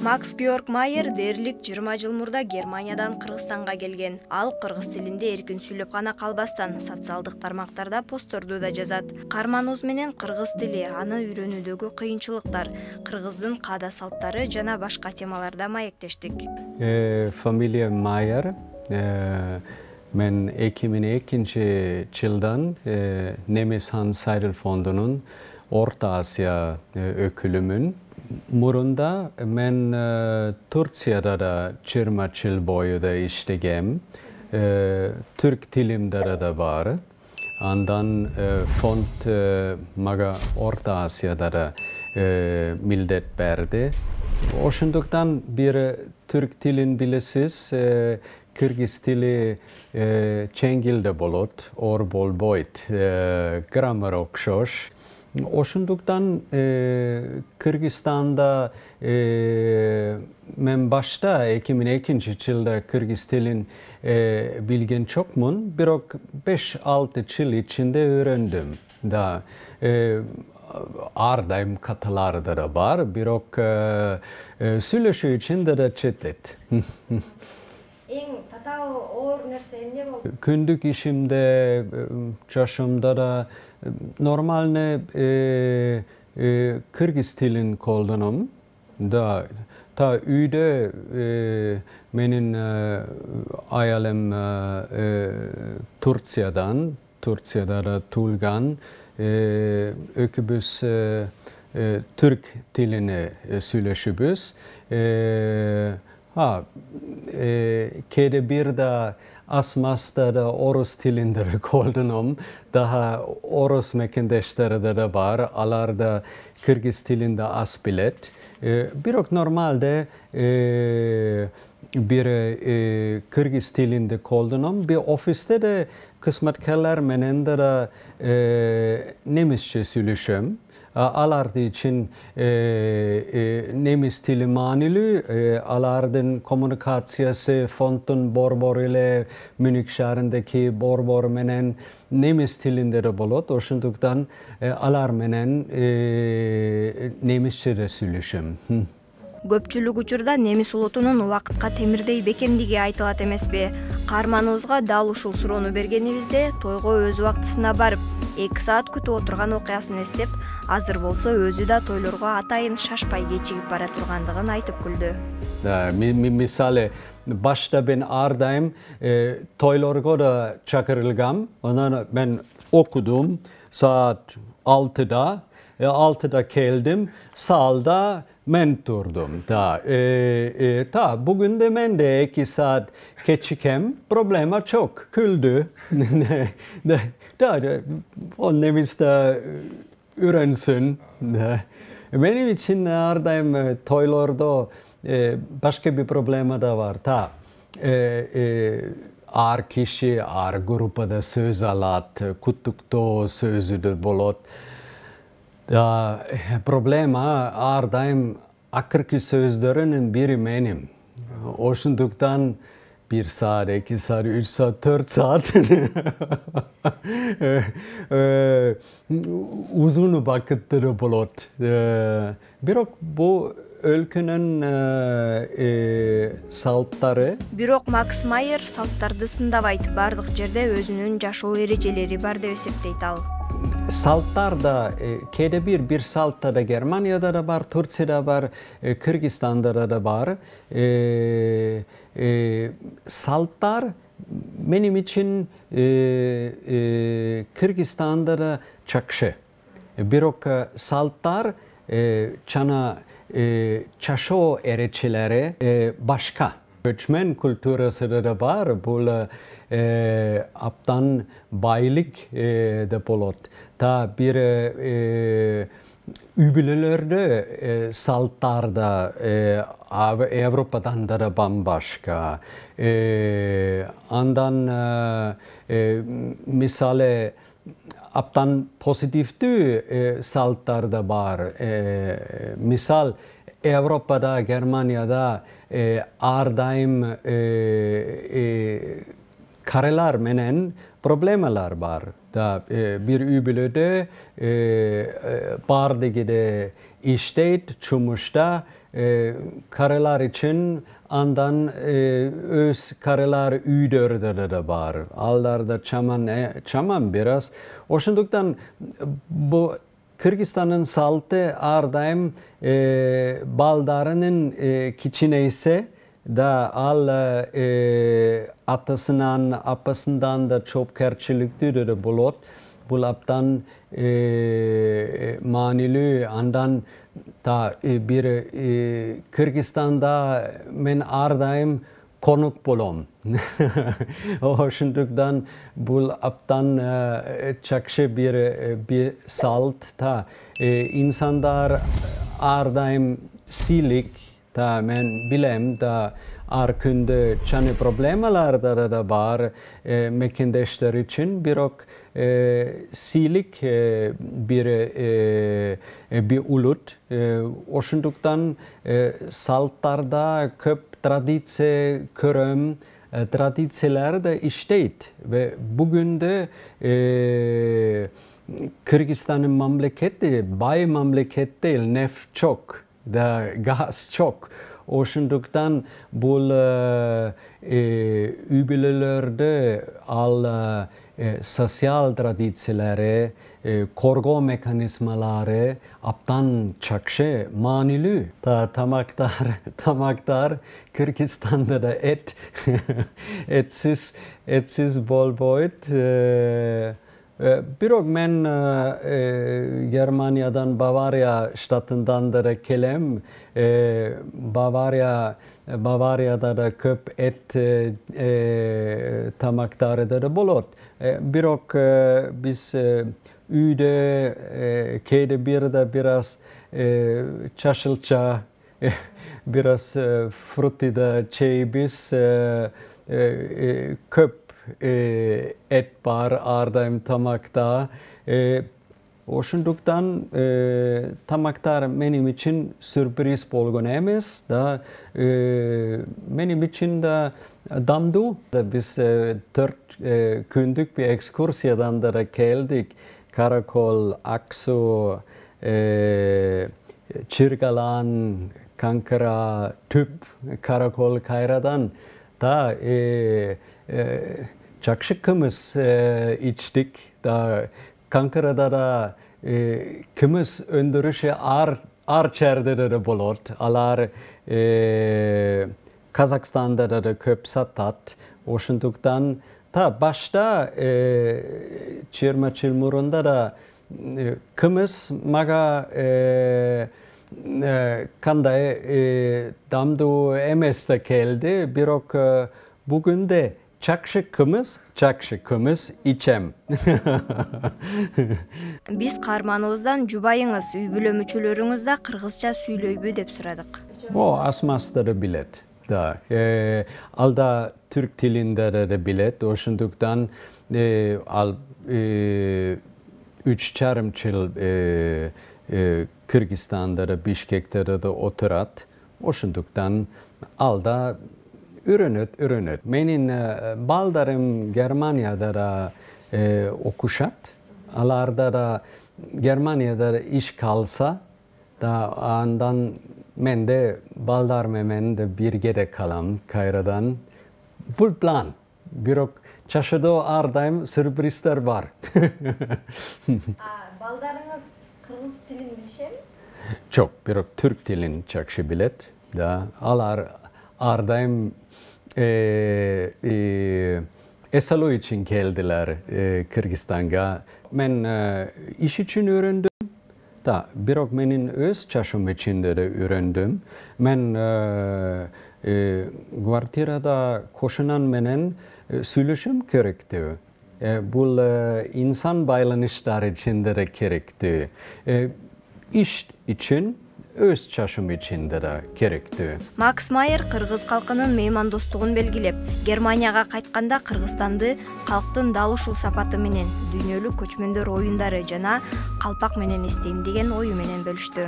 Макс Георг Майер дээрлик 20 жыл мурда Германиядан Кыргызстанга келген. Ал кыргыз тилинде эркин сүйлөп гана калбастан социалдык тармактарда постторду да жазат. Карманыбыз менен кыргыз тили, аны үйрөнүүдөгү кыйынчылыктар, кыргыздын каада салттары жана башка темаларда маектештик. Familie Майер, men 2002 yıldan Nemis Han Seidel Fondu'nun Orta Asya ökülümün murunda men Türkiye'de de 20 yıl boyu da iştegem. Türk tilimde de var. Andan fond maga Orta Asya'da da millet berdi. Oşunduktan bir Türk tilin bilesiz Kırgız tili çengilde bolot, orbol boyt, grammar okşoş. Oşunduktan Kırgızistan'da men başta 2002 yılda Kırgız tilin bilgen çokmun, birok 5-6 yıl içinde öğrendim. Da ardayım katılarda da var, birok söyleşi içinde de çetet. Eң татаал оор нерсе эмне болду? Күндүк ишимде, жашымда да нормалны Kırgız tilin koldanım. Da ta үйde menin ayalım Türkiye'da da tulgan ökübüz Türk tilini söyleşibüz. Kede bir de Asmas'ta da Oros tilinde koldanım. Daha Oros mekendeşleri de var. Alar da Kırgız tilinde as bilet. Birok normalde bir Kırgız tilinde koldanım. Bir ofiste de kısmetkarlar menende de Nemisçe söyleşim. Alardı için Nemis tili manili, alardın komünikasyası fontun borbor ile Münih şehrindeki borbor menen Nemis tilinde de bolot. Oşunduktan alar menen Nemisçe de söyleşim. Көпчүлүк учурда немис улутунун убакытка темирдей бекемдиги айтылат эмеспи? Каарманыбызга дал ушул суроону бергенибизде тойго өз убактысына барып, 2 саат күтүп отурган окуясын эстеп, азыр болсо өзү да тойлорго атайын шашпай кечигип бара тургандыгын айтып күлдү. Misali başta ben ardayım, toylorgo da çakırılgam. Ondan ben okudum saat 6'da. 6'da geldim, salda mentordum. Bugün de ben de 2 saat geçikem, problema çok. Küldü. O neymiş de öğrensin. Benim için ardayım toylorda başka bir problema da var. Ar kişi, ar grupada söz alat, kutukto sözüdür bolot. Problema ardayım akırki sözlerinin biri benim. Oşunduktan 1 saat, 2 saat, 3 saat, 4 saat uzun vakittir bolot. Birok bu өлкөнүн салттары. Бирок Макс Майер салттарды сындабайт, бардык жерде өзүнүн жашоо эрежелери бар деп эсептейт ал. Saltlar da kede bir saltta da Germanya'da da var, Türkiye'de var, Kırgızistan'da da var. Saltlar benim için Kırgızistan'da da çakşı. Birok saltlar çana çaşo ereçileri başka. Göçmen kültürü de var. Böyle aptan baylık de bolot. Ta bir übülelerde saltlarda Avrupa'dan da bambaşka. Andan misale aptan pozitifti saltlarda var. Misal Avrupa'da, Germanya'da ardayım kareler menen problemler var. da bir übülöde bardagide işteyt, çumuşta karılar için andan öz karılar üydörde de var. Allarda çaman biraz. Oşunduktan bu Kırgızistan'ın saltı ardayım baldarının kiçineyse da al atasından, apasından da çok kerçilikti de bulot. Bulaptan manilü andan da bir Kırgızistan'da men ardayım konuk bulom. Hoşunduktan bulaptan çakşı bir salt ta insanlar ardayım silik ta men bilem da arkünde çani problemler da var mekendeşler için birok silik bir ulut. Oşunduktan saltlarda köp tradisiye körüm tradisiyeler de işteyt ve bugün de Kırgızistan'ın memleketi bay memleket değil, neft çok da gaz çok. Oşunduktan bu ülkelerde al sosyal tradisiyeleri, korgo mekanizmaları aptan çakşı manilü. Tamaktar Kırgızistan'da da etsiz bol boyut. Birok men Germanya'dan Bavarya ştatından da kelem. Bavarya'da da köp et tamaktarı da bolot. Birok biz üyde kede bir de biraz çaşılça biraz frutti da çey biz köp et var ardayım tamakta. Oşunduktan tamaktar benim için sürpriz bolgun emes da benim için de damdu da biz 4 günlük bir ekskursiyadan da geldik. Karakol, Aksu, Çirgalan, Kankara, Tüp, Karakol, Kayra'dan da çakşıkımız içtik. Da Kankara'da da kımız öndürüşü çerde de bolot. Alar Kazakistan'da da köp satat. Oşunduktan ta başta Çirmurunda da kımız maga kanday damdu emeste geldi. Birok bugün de çakşı kımız içem. Биз каарманыбыздан жубайыңыз, үй бүлө мүчөлөрүңүз да кыргызча сүйлөйбү деп сурадык. O asmasta da bilet. Da alda Türk dilinde de bilet. Oşunduktan al 3 yıl Kırgızistan'da da Bişkek'te de oturat. Oşunduktan alda ürünüt. Menin baldarım Germanya'da da okuşat. Alarda da Germanya'da iş kalsa da andan men de baldar memen de birgede kalam Kayra'dan. Bu plan. Birok çaşıda ardayım sürprizler var. Baldarыңыз кыргыз тилин билишеби? Çok. Birok Türk dilin çakşı bilet. Da alar ardayım Esalo için geldiler Kırgızistan'a. Ben iş için öğrendim. Da birok menin öz çaşım içinde de öğrendim. Ben kvartirada koşunan menen söyleşim gerekti. Bu insan baylanışlar içinde de gerekti. İş için öz çaşım içinde de gerekti. Макс Майер кыргыз калкынын меймандостугун белгилеп, Германияга кайтканда Кыргызстанды калктын дал ушул сапаты менен дүйнөлүк көчмөндөр оюндары жана калпак менен эстейм деген ою менен бөлүштү.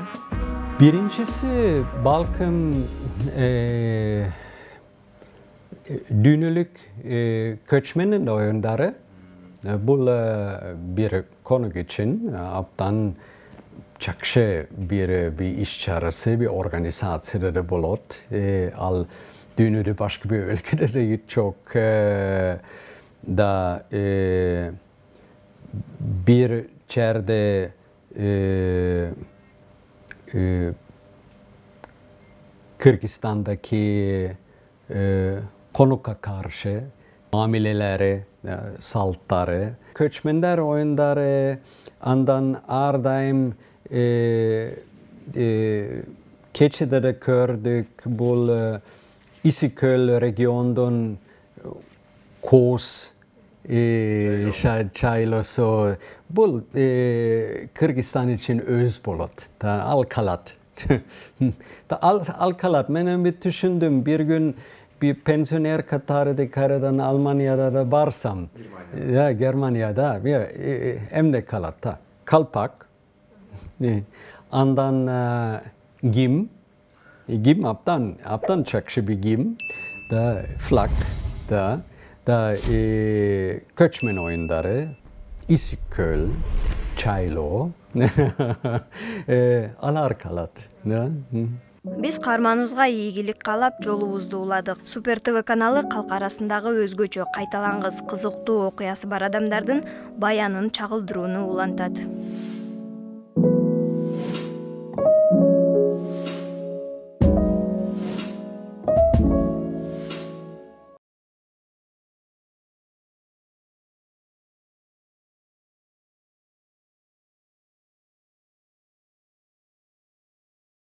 Birincisi balkım dünülük köçmenin oyunları Bul bir konuk için aptan çakşı bir iş çaresi, bir organizasyada da bulot. Al dünyada başka bir ülkede de çok da bir çerde Kırgızistan'daki konuka karşı muameleleri, saltları, göçmenler oyunları, andan ardayım keçide de gördük bu İsiköl regionundan Kos çaylosu bu Kırgızistan için öz bulut, da Alkalat. Da Alkalat, ben bir düşündüm bir gün bir pensioner Katar'da karadan Almanya'da da varsam, ya Germanya'da hem de Kalat'ta kalpak, andan gim aptan çakşı bir gim, da flak, da göçmen oyunları, İsiköl, Çaylo, alar Kalat. Биз каарманыбызга ийгилик каалап жолубузду уладык. Супер ТВ каналы калк арасындагы өзгөчө кайталангыс кызыктуу окуясы бар адамдардын баянын чагылдырууну улантат.